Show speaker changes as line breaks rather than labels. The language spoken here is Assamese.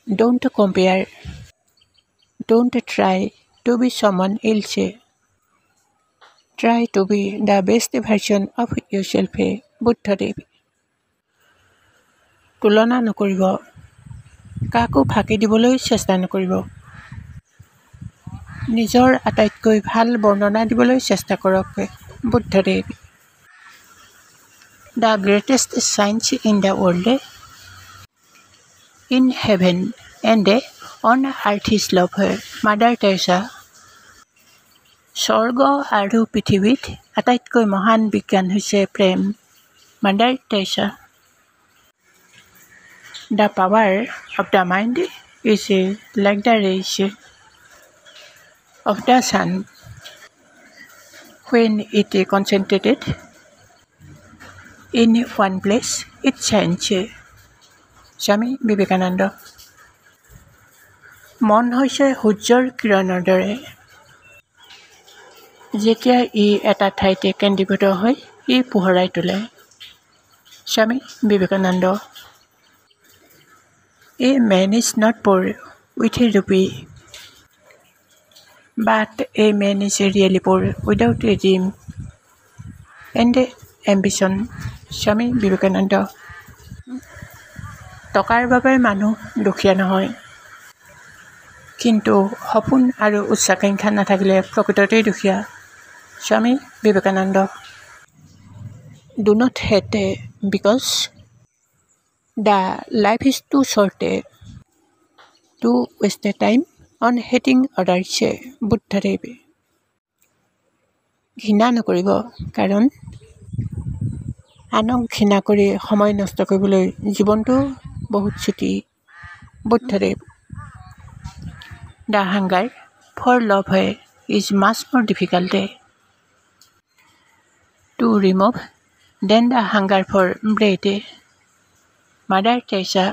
Don't compare. Don't try to be someone else. Try to be the best version of yourself. Buddhadev. তুলনা নকৰিব। কাকো ফাঁকি দিবলৈ চেষ্টা নকৰিব। নিজৰ আটাইতকৈ ভাল বৰ্ণনা দিবলৈ চেষ্টা কৰক। Buddhadev. The greatest science in the world, in heaven and on earth is love. Mother Teresa। স্বৰ্গ আৰু পৃথিৱীত আটাইতকৈ মহান বিজ্ঞান হৈছে প্ৰেম। Mother Teresa. The power of the mind is like the rays of the sun. When it is concentrated in one place, it shines. Swami Vivekananda. মন হৈছে সূৰ্যৰ কিৰণৰ দৰে। যেতিয়া ই এটা ঠাইতে কেন্দ্ৰীভূত হয়, ই পোহৰাই তোলে। Swami Vivekananda. A man is not poor with a rupee, but a man is really poor without a dream and ambition. Swami Vivekananda. টকাৰ বাবে মানুহ দুখীয়া নহয়, কিন্তু সপোন আৰু উচ্চাকাংক্ষা নাথাকিলে প্ৰকৃততেই দুখীয়া। Swami Vivekananda. Do not hate because the life is too short to waste time on hating others. Buddhadev. ঘৃণা নকৰিব, কাৰণ আনক ঘৃণা কৰি সময় নষ্ট কৰিবলৈ জীৱনটো বহুত চুটি। Buddhadev. The hunger for love is much more difficult to remove than the hunger for bread. Mother Teresa।